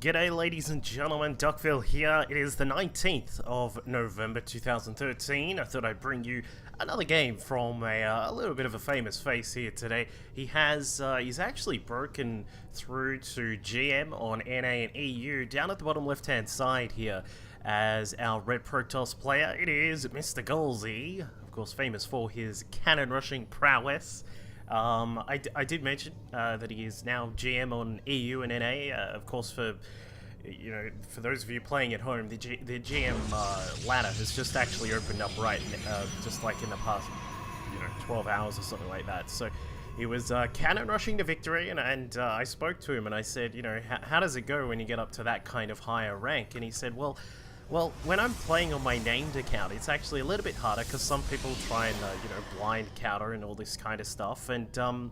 G'day ladies and gentlemen, Duckville here. It is the 19th of November 2013. I thought I'd bring you another game from a little bit of a famous face here today. He's actually broken through to GM on NA and EU down at the bottom left hand side here as our Red Protoss player. It is Mr. Gaulzi, of course famous for his cannon rushing prowess. I did mention that he is now GM on EU and NA. Of course, for those of you playing at home, the GM ladder has just actually opened up just like in the past 12 hours or something like that. So he was cannon rushing to victory, and I spoke to him and I said, how does it go when you get up to that kind of higher rank? And he said, well, when I'm playing on my named account, it's actually a little bit harder because some people try and, blind counter and all this kind of stuff. And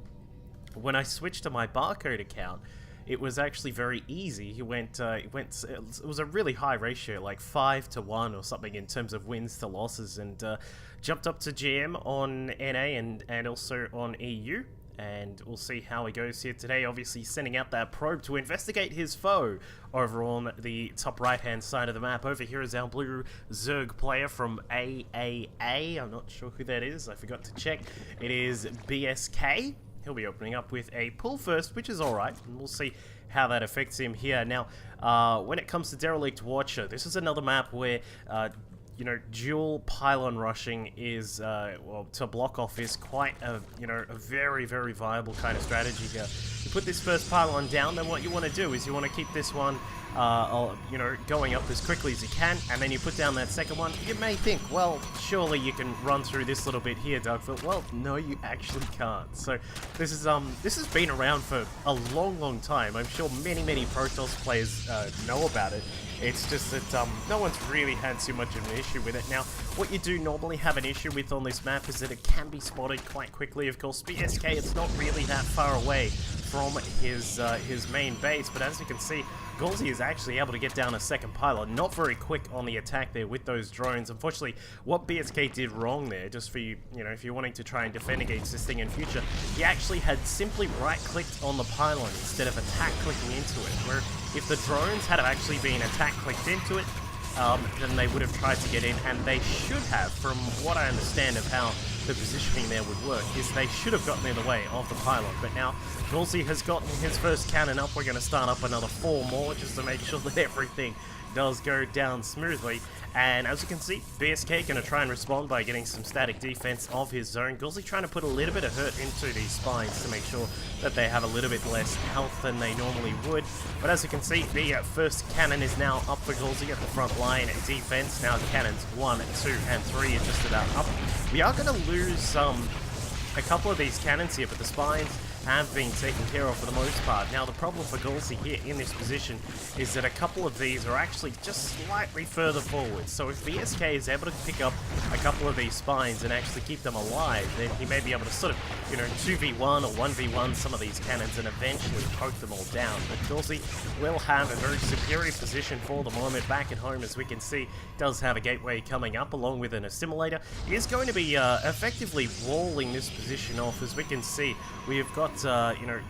when I switched to my barcode account, it was actually very easy. It was a really high ratio, like 5-to-1 or something in terms of wins to losses, and jumped up to GM on NA and also on EU. And we'll see how he goes here today. Obviously sending out that probe to investigate his foe over on the top right hand side of the map. Over here is our blue Zerg player from aAa. I'm not sure who that is, I forgot to check. It is BsK. He'll be opening up with a pull first, which is alright, and we'll see how that affects him here. Now, when it comes to Derelict Watcher, this is another map where dual pylon rushing is, to block off is quite a very, very viable kind of strategy here. You put this first pylon down, then what you want to do is you want to keep this one, going up as quickly as you can, and then you put down that second one. You may think, well, surely you can run through this little bit here, Dougville. Well, no, you actually can't. So this has been around for a long, long time. I'm sure many, many Protoss players know about it. It's just that no one's really had too much of an issue with it. Now, what you do normally have an issue with on this map is that it can be spotted quite quickly. Of course, BsK, it's not really that far away from his main base, but as you can see, Gaulzi is actually able to get down a second pylon. Not very quick on the attack there with those drones. Unfortunately, what BsK did wrong there, just for you, if you're wanting to try and defend against this thing in future, he actually had simply right-clicked on the pylon instead of attack-clicking into it, where if the drones had actually been attack-clicked into it, then they would have tried to get in, and they should have, from what I understand of how the positioning there would work, is they should have gotten in the way of the pylon. But now, Gaulzi has gotten his first cannon up. We're going to start up another 4 more just to make sure that everything does go down smoothly. And as you can see, BsK going to try and respond by getting some static defense of his zone. Gaulzi trying to put a little bit of hurt into these spines to make sure that they have a little bit less health than they normally would. But as you can see, the first cannon is now up for Gaulzi at the front line defense. Now cannons 1, 2, and 3 are just about up. We are going to lose a couple of these cannons here, but the spines have been taken care of for the most part. Now the problem for Gaulzi here in this position is that a couple of these are actually just slightly further forward. So if BsK is able to pick up a couple of these spines and actually keep them alive, then he may be able to sort of, 2v1 or 1v1 some of these cannons and eventually poke them all down. But Gaulzi will have a very superior position for the moment back at home. As we can see, does have a gateway coming up along with an assimilator. He is going to be effectively walling this position off. As we can see, we have got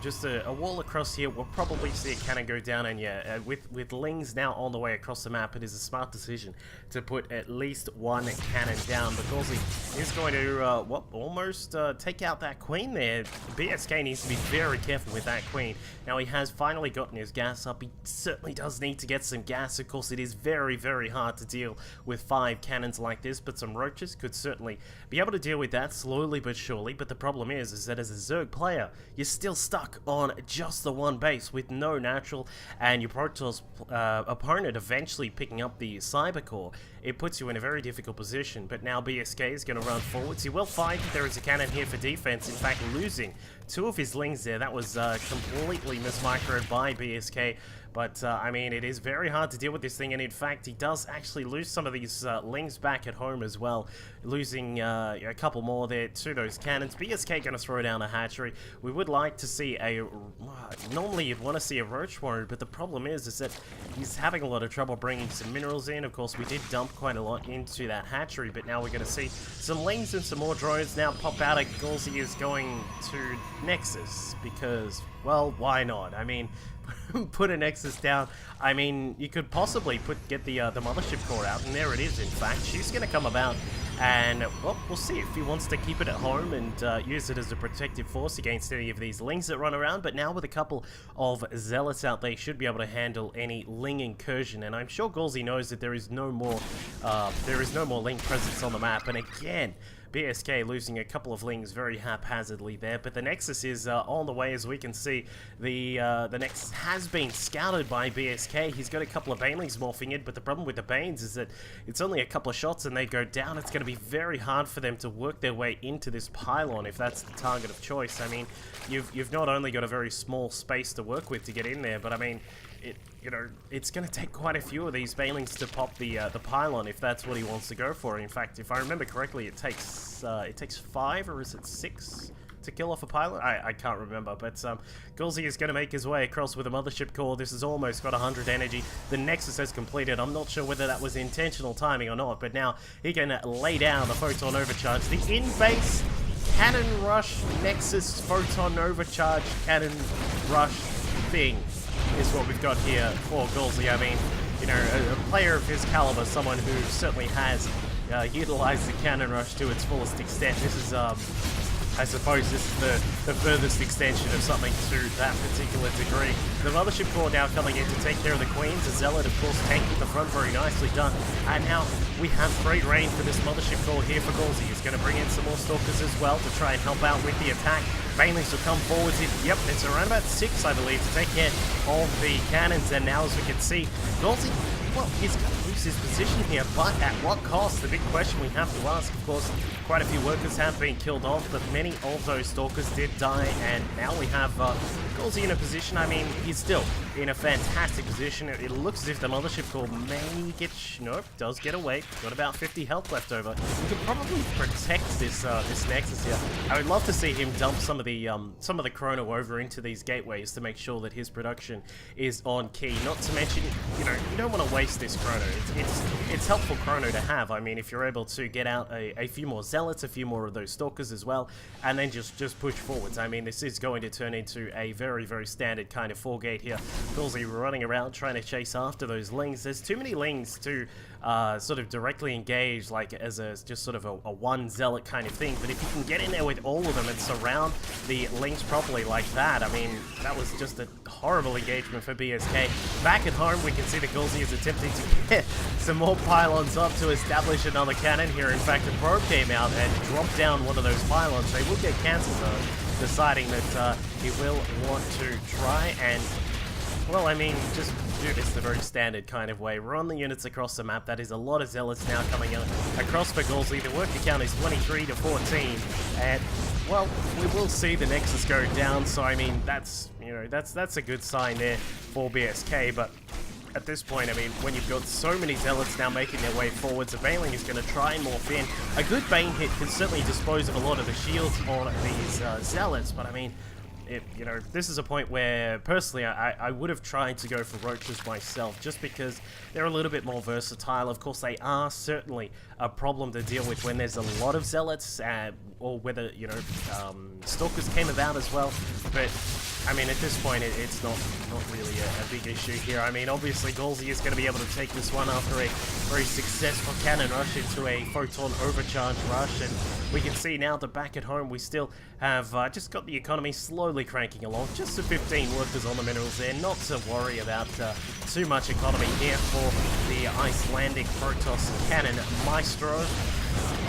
just a wall across here. We'll probably see a cannon go down, and with Lings now on the way across the map, it is a smart decision to put at least one cannon down. But Gaulzi is going to, almost take out that queen there. BsK needs to be very careful with that queen. Now he has finally gotten his gas up. He certainly does need to get some gas. Of course, it is very, very hard to deal with 5 cannons like this, but some roaches could certainly be able to deal with that slowly but surely. But the problem is that as a Zerg player, you're still stuck on just the one base with no natural, and your Protoss opponent eventually picking up the cyber core. It puts you in a very difficult position. But now BsK is going to run forwards. He will find that there is a cannon here for defense, in fact losing 2 of his Lings there. That was completely mismicroed by BsK. But, I mean, it is very hard to deal with this thing, and in fact, he does actually lose some of these Lings back at home as well, losing a couple more there to those cannons. BsK going to throw down a hatchery. We would like to see normally you'd want to see a Roach Warrior, but the problem is that he's having a lot of trouble bringing some minerals in. Of course, we did dump quite a lot into that hatchery, but now we're going to see some Lings and some more drones now pop out. Gaulzi is going to Nexus, because Well, why not? I mean, put a Nexus down. I mean, you could possibly get the Mothership Core out, and there it is, in fact. She's going to come about, and, well, we'll see if he wants to keep it at home and use it as a protective force against any of these Lings that run around, but now with a couple of Zealots out, they should be able to handle any Ling incursion, and I'm sure Gaulzi knows that there is no more Ling presence on the map, and again, BsK losing a couple of Lings very haphazardly there, but the Nexus is on the way. As we can see, the Nexus has been scouted by BsK. He's got a couple of Banelings morphing in, but the problem with the Banes is that it's only a couple of shots and they go down. It's going to be very hard for them to work their way into this pylon if that's the target of choice. I mean, you've not only got a very small space to work with to get in there, but I mean, it's going to take quite a few of these Banelings to pop the pylon if that's what he wants to go for. In fact, if I remember correctly, it takes 5 or is it 6 to kill off a pylon? I can't remember, but Gaulzi is going to make his way across with a Mothership Core. This has almost got 100 energy. The Nexus has completed. I'm not sure whether that was intentional timing or not, but now he can lay down the Photon Overcharge. The in-base Cannon Rush Nexus Photon Overcharge Cannon Rush thing is what we've got here for Gaulzi. I mean, a player of his caliber, someone who certainly has utilized the Cannon Rush to its fullest extent. This is, I suppose this is the furthest extension of something to that particular degree. The Mothership Core now coming in to take care of the Queens. The Zealot, of course, tanking the front, very nicely done. And now we have great rain for this Mothership Core here for Gaulzi. He's going to bring in some more Stalkers as well to try and help out with the attack. Banelings will come forwards. Yep, it's around about 6, I believe, to take care of the cannons. And now, as we can see, Gaulzi, well, he's going to lose his position here, but at what cost? The big question we have to ask. Of course, quite a few workers have been killed off, but many of those Stalkers did die, and now we have Gaulzi in a position. I mean, he's still in a fantastic position. It looks as if the Mothership Core may get... Nope, does get away. Got about 50 health left over. He could probably protect this this Nexus here. I would love to see him dump some of the Chrono over into these gateways to make sure that his production is on key. Not to mention, you don't want to waste this Chrono. It's helpful Chrono to have. I mean, if you're able to get out a few more Zealots, a few more of those Stalkers as well, and then just push forwards. I mean, this is going to turn into a very, very standard kind of 4-gate here. Gaulzi running around trying to chase after those Lings. There's too many Lings to sort of directly engage, like as just sort of a one Zealot kind of thing, but if you can get in there with all of them and surround the Lings properly like that, I mean, that was just a horrible engagement for BsK. Back at home, we can see that Gaulzi is attempting to get some more pylons up to establish another cannon here. In fact, a probe came out and dropped down one of those pylons. They will get cancelled though, deciding that he will want to try and, well, I mean, just do this the very standard kind of way. Run the units across the map. That is a lot of Zealots now coming across for Gaulzi. The worker count is 23 to 14, and, well, we will see the Nexus go down, so I mean, that's a good sign there for BsK, but at this point, I mean, when you've got so many Zealots now making their way forwards, a Baneling is going to try and morph in. A good Bane hit can certainly dispose of a lot of the shields on these Zealots, but I mean, this is a point where, personally, I would have tried to go for Roaches myself, just because they're a little bit more versatile. Of course, they are certainly a problem to deal with when there's a lot of Zealots, or whether, Stalkers came about as well, but I mean, at this point, it's not really a big issue here. I mean, obviously, Gaulzi is going to be able to take this one after a very successful cannon rush into a Photon Overcharge rush, and we can see now that back at home, we still have just got the economy slowly cranking along. Just the 15 workers on the minerals there. Not to worry about too much economy here for the Icelandic Protoss Cannon Maestro.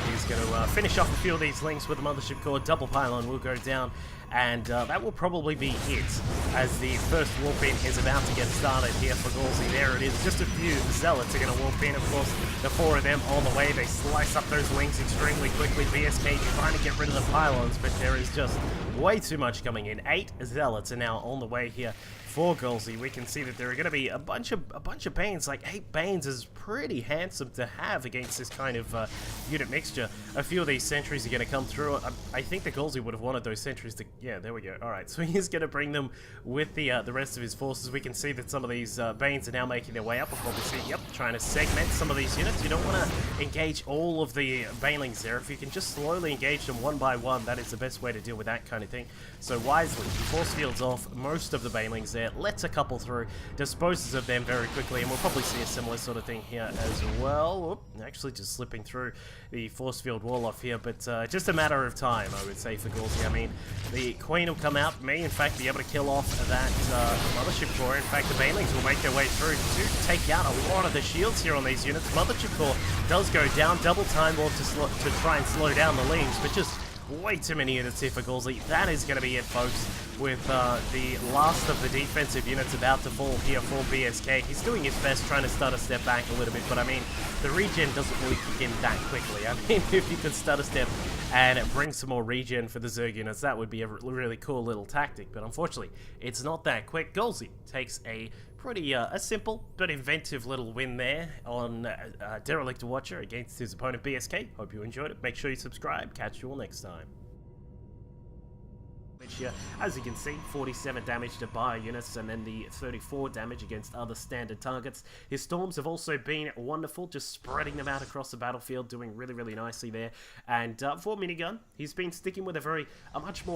He's going to finish off a few of these Lings with the Mothership Core. Double pylon will go down, and that will probably be it, as the first warp in is about to get started here for Gaulzi. There it is. Just a few Zealots are going to warp in. Of course, the 4 of them on the way. They slice up those Lings extremely quickly. BsK trying to get rid of the pylons, but there is just way too much coming in. 8 Zealots are now on the way here for Gaulzi. We can see that there are going to be a bunch of Banes. Like 8 Banes is pretty handsome to have against this kind of unit mixture. A few of these sentries are going to come through. I think that Gaulzi would have wanted those sentries to Yeah, there we go. Alright, so he's going to bring them with the rest of his forces. We can see that some of these Banes are now making their way up. We'll probably see, yep, trying to segment some of these units. You don't want to engage all of the Banelings there. If you can just slowly engage them one by one, that is the best way to deal with that kind of thing. So wisely, he force fields off most of the Banelings there, lets a couple through, disposes of them very quickly, and we'll probably see a similar sort of thing here as well. Oop, actually just slipping through the force field wall off here, but just a matter of time, I would say, for Gaulzi. I mean, the Queen will come out, may in fact be able to kill off that Mothership Core. In fact, the Banelings will make their way through to take out a lot of the shields here on these units. Mothership Core does go down, double time wall to try and slow down the Leans, but just way too many units here for Gaulzi. That is going to be it, folks, with the last of the defensive units about to fall here for BsK. He's doing his best, trying to start a step back a little bit, but I mean, the regen doesn't really kick in that quickly. I mean, if you could start a step and bring some more regen for the Zerg units, that would be a really cool little tactic, but unfortunately, it's not that quick. Gaulzi takes a pretty a simple but inventive little win there on Derelict Watcher against his opponent BsK. Hope you enjoyed it. Make sure you subscribe. Catch you all next time. Here, as you can see, 47 damage to bio units and then the 34 damage against other standard targets. His storms have also been wonderful, just spreading them out across the battlefield, doing really nicely there. And for minigun, he's been sticking with a much more